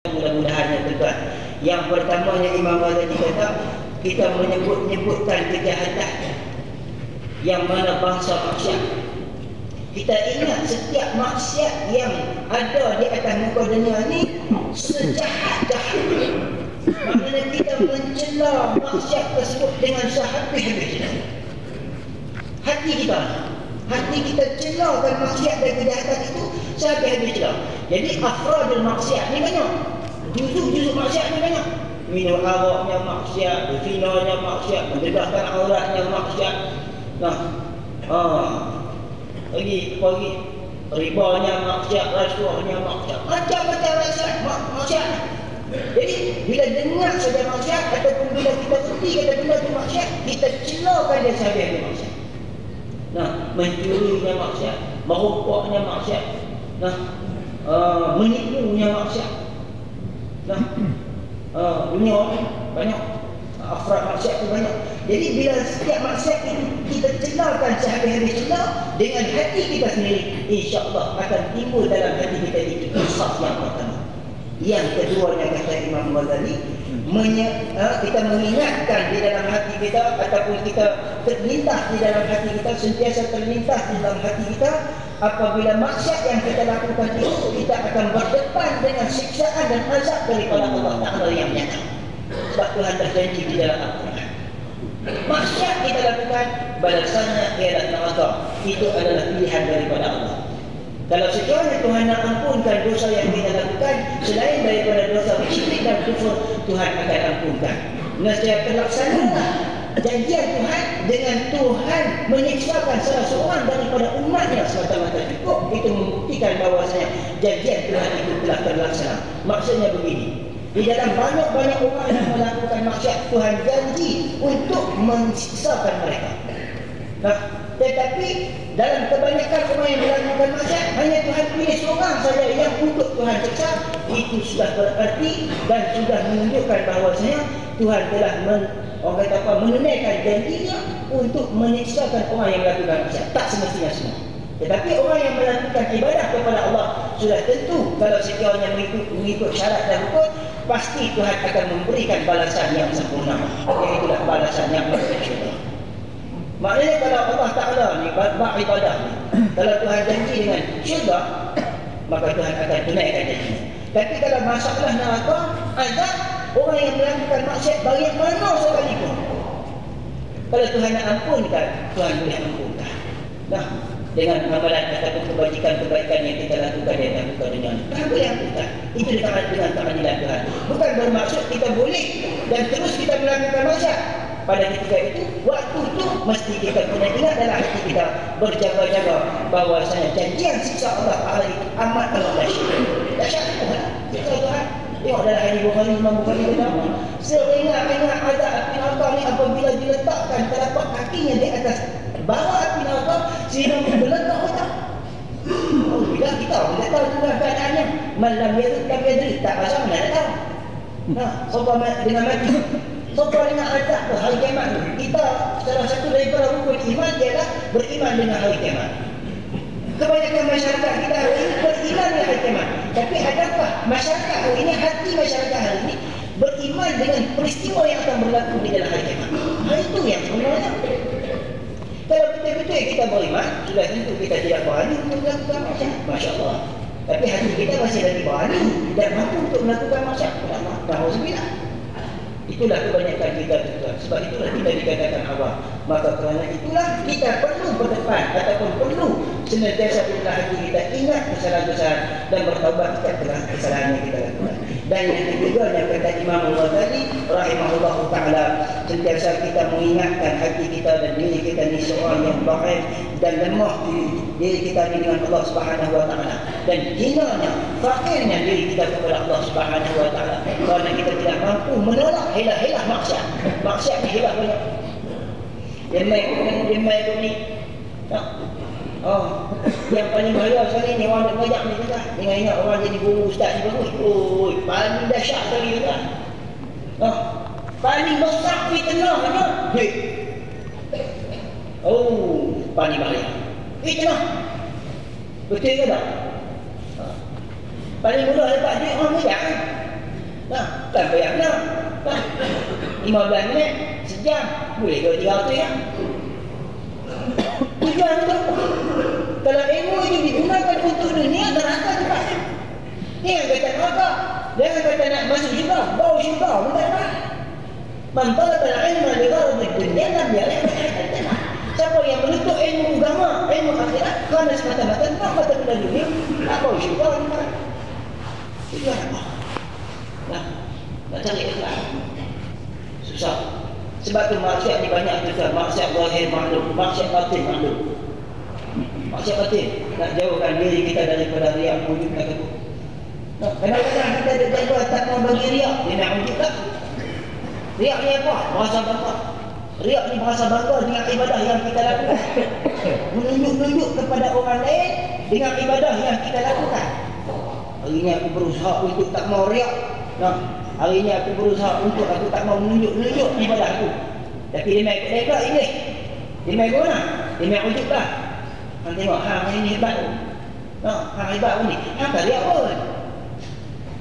mudah-mudahan tuan. Yang pertamanya Imam Ghazali kata, kita menyebutkan kejahatan yang mana bangsa maksiat. Kita ingat setiap maksiat yang ada di atas muka dunia ni sejahat-jahat. Maknanya kita mencela maksiat tersebut dengan sehabis-habisnya. Hati kita celakan maksiat dan kejahatan itu sehabis-habisnya. Jadi afradul maksiat ni banyak. Juzuk-juzuk maksiat ni banyak. Minum araknya maksiat, berzinanya maksiat, mendedahkan auratnya maksiat. Lagi ribanya maksiat, rasuahnya maksiat, macam-macam maksiat. Jadi bila dengar saja maksiat ataupun bila kita berhenti kata benda itu maksiat, kita celakan dia sehabis-habis maksiat. Mencurinya maksiat, merokoknya maksiat, menipunya maksiat. Dunia banyak afrad maksiat tu banyak. Jadi bila setiap maksiat itu kita celakan sehabis-habis celah dengan hati kita sendiri, insya-Allah akan timbul dalam hati kita itu insaf yang pertama. Yang keduanya kata Imam Ghazali, kita mengingatkan di dalam hati kita ataupun kita terlintas di dalam hati kita, sentiasa terlintas di dalam hati kita, apabila maksiat yang kita lakukan itu kita akan berdepan dengan siksaan dan azab daripada Allah Ta'ala yang nyata. Sebab Tuhan dah janji di dalam Al-Quran, maksiat kita lakukan balasannya ialah neraka. Itu adalah pilihan daripada Allah. Kalau sekiranya Tuhan nak ampunkan dosa yang kita lakukan selain daripada dosa syirik dan kufur, Tuhan akan ampunkan. Secara terlaksana janjian Tuhan dengan Tuhan menyiksakan salah seorang daripada umatnya semata-mata cukup, itu membuktikan bahawasanya janjian Tuhan itu telah terlaksana. Maksudnya begini, di dalam banyak-banyak orang yang melakukan maksiat, Tuhan janji untuk mensiksakan mereka. Tetapi dalam kebanyakan orang yang melakukan maksiat, hanya Tuhan pilih seorang saja yang untuk Tuhan siksa. Itu sudah berarti dan sudah menunjukkan bahawasanya Tuhan telah menunaikan janjinya untuk menyiksakan orang yang melakukan maksiat. Tak semestinya semua. Tetapi orang yang melakukan ibadah kepada Allah sudah tentu, kalau sekiranya mengikut syarat dan rukun, pasti Tuhan akan memberikan balasan yang sempurna, iaitulah balasan yang bersyukur. Maknanya kalau Allah Ta'ala ni bab ibadah ni, kalau Tuhan janji dengan syurga, maka Tuhan akan tunaikan janjinya. Tapi kalau masalah neraka, azab, orang yang melakukan maksiat baik mana sekalipun, kalau Tuhan nak ampunkan, Tuhan boleh ampunkan. Dengan amalan ataupun kebaikan yang kita lakukan di atas muka dunia ni, Tuhan boleh ampunkan. Itu dengan keadilan Tuhan. Bukan bermaksud kita boleh dan terus kita melakukan maksiat. Pada ketika itu, waktu itu mesti kita kena ingat dalam hati kita, berjaga-jaga bahawasanya janjian siksa Allah Ta'ala itu amat dahsyat. Dahsyat Tuhan. Siksa Tuhan. Tengok dalam hadis Bukhari, Imam Bukhari kata, seringat-ringat azab api neraka ni apabila diletakkan telapak kakinya di atas bawah api neraka sehingga meletak-letak. Bila kita tahu juga keadaannya, malam yadud kami yadud, tak pasal mana tak tahu. Sopa dengan mati, sopa dengan azab tu, hari kiamat tu. Kita salah satu daripada rukun iman ialah beriman dengan hari kiamat. Kebanyakan masyarakat kita hari ini beriman dengan hari kiamat. Tapi adakah masyarakat hari ini, hati masyarakat hari ini beriman dengan peristiwa yang akan berlaku di dalam hari kiamat? Itu yang sebenarnya. Kalau betul-betul kita beriman, sudah tentu kita tidak berani untuk melakukan maksiat. Masya Allah. Tapi hati kita masih lagi berani dan mampu untuk melakukan maksiat. Alhamdulillah. Itulah kebanyakan kita tuan. Sebab itulah kita dikatakan awam. Maka kerana itulah kita perlu berdepan ataupun perlu senantiasa bila hati kita ingat kesalahan-kesalahan dan bertaubat atas kesalahan yang kita lakukan. Dan yang ketiga yang kata Imam Ghazali rahimahullah ta'ala, sentiasa kita mengingatkan hati kita dan diri kita ni seorang yang dhaif dan lemah diri kita ni dengan Allah Subhanahu wa taala, dan hinanya, fakirnya diri kita kepada Allah Subhanahu wa taala kerana kita tidak mampu menolak hilah-hilah maksiat. Maksiat ni hilah banyak. Demai ni. Yang paling bahaya sekali ni orang banyak ni juga. Ingat orang jadi guru ustaz ni bagus. Paling dahsyat sekali juga. Paling besar fitnahnya duit. Paling bahaya. Fitnah. Betul ke tak? Paling mudah dapat duit orang mudah kan? Nah, tak payah nak. Nah, 15 minit, sejam, boleh ke 300 ya? Tujuan itu apa? Kalau ilmu itu digunakan untuk dunia, neraka tempatnya. Ini yang kata neraka. Jangan kata nak masuk syurga, bau syurga, bukan apa? Man talaba al-ilma li gharadi dunya lam yarih al-jannah. Siapa yang menuntut ilmu agama, ilmu akhirat, kerana semata-mata mata benda dunia, tak bau syurga, bukan. Tujuan apa? Nah, nak cari ikhlas susah. Sebab tu maksiat ni banyak juga. Maksiat zahir maklum, maksiat batin maklum. Maksiat batin nak jauhkan diri kita daripada riak, wujud dan kabur. Nah, kadang-kadang kita ada jaga tak mau bagi riak, dia nak wujud tak? Riak ni apa? Bahasa bangga. Riak ni bahasa bangga dengan ibadah yang kita lakukan. Menunjuk-nunjuk kepada orang lain dengan ibadah yang kita lakukan. Hari ni aku berusaha untuk tak mau riak. Nah, hari ni aku berusaha untuk aku tak mau menunjuk-nunjuk ibadah aku. Tapi dia main ikut mereka ini. Dia main mana? Dia main wujud lah. Han tengok, hang ini hebat. Nah, hang hebat ni. Hang tak riak pun.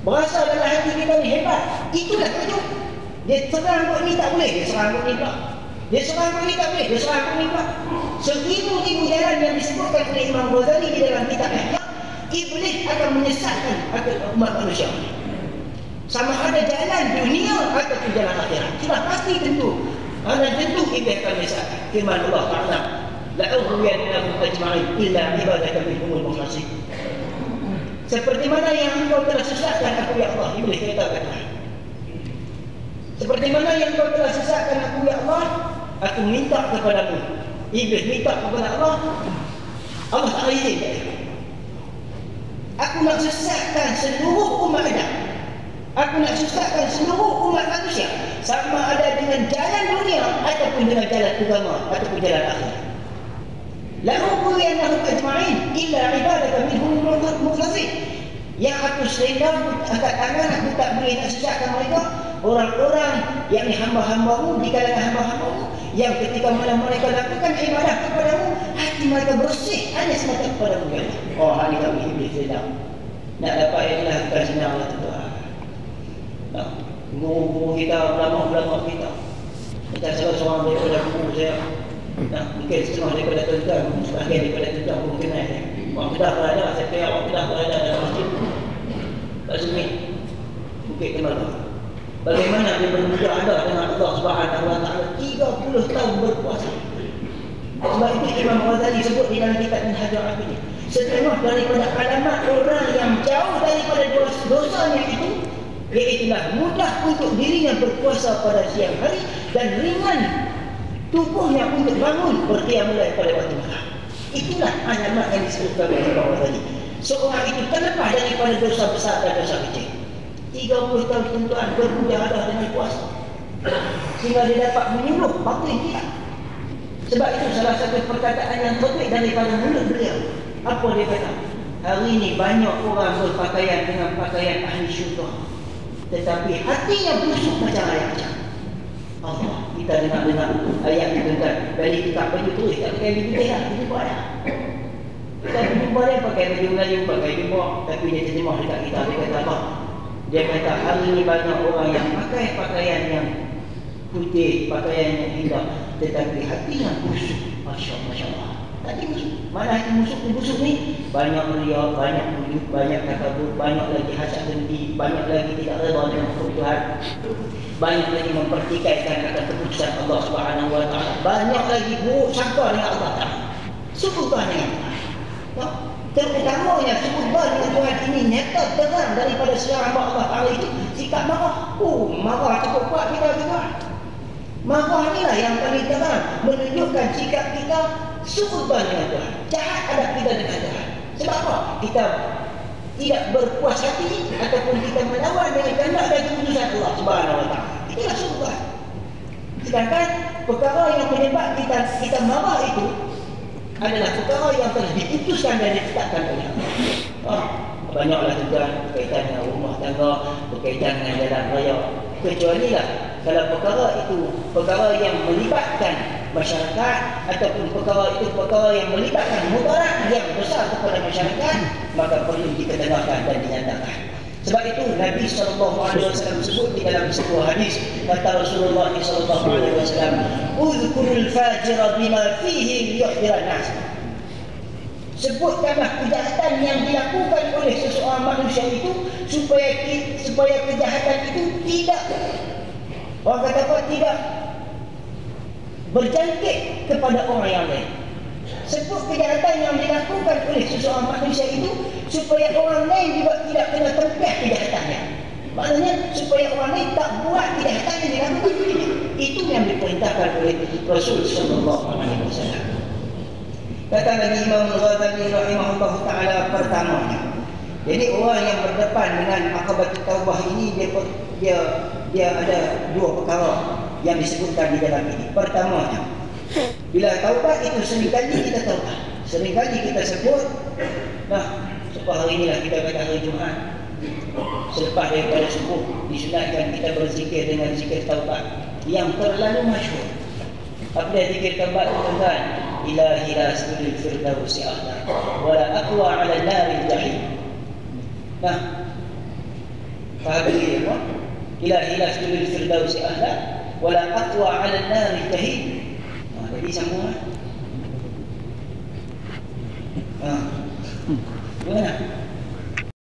Berasa dalam hati kita ni hebat. Itulah wujud. Dia serang kot ni tak boleh, dia serang kot ni pula. Dia serang kot ni tak boleh, dia serang kot ni pula. Seribu-ribu jalan yang disebutkan oleh Imam Ghazali di dalam kitab Ihya, iblis akan menyesatkan umat manusia. Sama ada jalan dunia ataupun jalan akhirat. Sudah pasti tentu. Dan tentu iblis akan menyesatkan. Firman Allah Ta'ala, la'ughwiyannahum ajma'in illa ibadaka minhumul mukhlasin. Seperti mana yang engkau telah sesatkan aku ya Allah, iblis kata-kata. Seperti mana yang kau telah sesatkan aku ya Allah, aku minta kepadamu. Iblis minta kepada Allah, Allah tak izin. Aku nak sesatkan seluruh umat Adam. Aku nak sesatkan seluruh umat manusia, sama ada dengan jalan dunia ataupun dengan jalan agama ataupun jalan akhirat. La'ughwiyannahum ajma'in illa ibadaka minhumul mukhlasin. Yang aku selendang angkat tangan, aku tak boleh nak sesatkan mereka. Orang-orang yang hamba-hambamu di kalangan hamba-hambamu yang ketika malam mereka lakukan ibadah kepadamu, hati mereka bersih hanya semata kepadamu ya Allah. Oh, hari kami iblis sedang nak dapat yang dilakukan senang ya Tuhan. Nah, guru-guru kita, ulama-ulama kita, macam salah seorang daripada guru saya. Nah, mungkin setengah daripada tuan-tuan, sebahagian daripada tuan-tuan pun kenal ya. Orang Kedah berada, saya kira orang Kedah berada dalam masjid Pak Zumi, Bukit Terbang. Bagaimana dia bermujahadah dengan Allah Subhanahu wa taala 30 tahun berpuasa. Sebab itu Imam Ghazali sebut di dalam kitab Minhajul Abidin, setengah daripada alamat orang yang jauh daripada dosanya itu, iaitulah mudah untuk dirinya berpuasa pada siang hari dan ringan tubuhnya untuk bangun berqiyam mulai pada waktu malam. Itulah alamat yang disebutkan oleh Imam Ghazali. Seorang itu terlepas daripada dosa besar dan dosa kecil. 30 tahun tuan-tuan bermujahadah dengan puasa, sehingga dia dapat menyuluh batin kita. Sebab itu salah satu perkataan yang terbaik daripada mulut beliau, apa dia kata? Hari ini banyak orang berpakaian dengan pakaian ahli syurga, tetapi hatinya busuk macam ayat macam Allah. Kita dengar ayat itu kan, dari kitab baju tulis tak pakai baju putih lah, baju buat lah. Kita jumpa dia pakai baju Melayu, pakai baju, tapi dia terjemah dekat kita, dia kata apa? Dia kata hari ini banyak orang yang pakai pakaian yang putih, pakaian yang indah, tetapi hatinya busuk. Masya Allah. Hati busuk. Mana hati busuk ni? Banyak riak, banyak wujud, banyak takabur, banyak lagi hasad dengki, banyak lagi tidak reda dengan hukum Tuhan, banyak lagi mempertikaikan akan keputusan Allah Subhanahu wa taala, banyak lagi buruk sangka dengan Allah Taala. Sekutu dengan Allah. Terutamanya sekutu dengan Tuhan ini nyata terang daripada sejarah Allah Taala itu sikap marah. Marah cukup kuat kita juga. Marah inilah yang paling terang menunjukkan sikap kita sekutu dengan Tuhan, jahat adab kita dengan Tuhan. Sebab apa? Kita tidak berpuas hati ataupun kita melawan dengan kehendak dan keputusan Allah Subhanahu wa taala. Itulah sekutu. Sedangkan perkara yang menyebabkan kita marah itu adalah perkara yang telah diputuskan dan ditetapkan oleh Allah. Banyaklah tuan berkaitan dengan rumah tangga, berkaitan dengan jalan raya. Kecuali lah kalau perkara itu perkara yang melibatkan masyarakat ataupun perkara itu perkara yang melibatkan mudarat yang besar kepada masyarakat, maka perlu diketengakan dan dinyatakan. Sebab itu Nabi SAW sebut di dalam sebuah hadis, kata Rasulullah SAW, "Uzkurul fajira bima fihi liyuhdiran nas." Sebutkanlah kejahatan yang dilakukan oleh seseorang manusia itu supaya kejahatan itu tidak, orang kata apa, tidak berjangkit kepada orang yang lain. Sebut kejahatan yang dilakukan oleh seseorang manusia itu supaya orang lain juga tidak kena tempiah kejahatannya. Maknanya supaya orang lain tak buat kejahatan yang dilakukan olehnya. Itu yang diperintahkan oleh Rasul sallallahu alaihi wasallam. Kata lagi Imam Ghazali rahimahullah taala, pertamanya, jadi orang yang berdepan dengan akabat taubah ini, dia ada dua perkara yang disebutkan di dalam ini. Pertamanya, bila taubat itu seringkali kita taubat, seringkali kita sebut, nah, seperti hari inilah kita kata hari Jumaat, selepas daripada subuh disunatkan kita berzikir dengan zikir taubat yang terlalu masyhur. Apa dia zikir taubat tuan-tuan? Ilahi la asdul firdausi a'la wa la aqwa 'ala an-nar jahim. Nah, faham ini ya? Ilahi la asdul firdausi a'la wa la aqwa 'ala an-nar jahim. Jadi sambung lah. Gimana?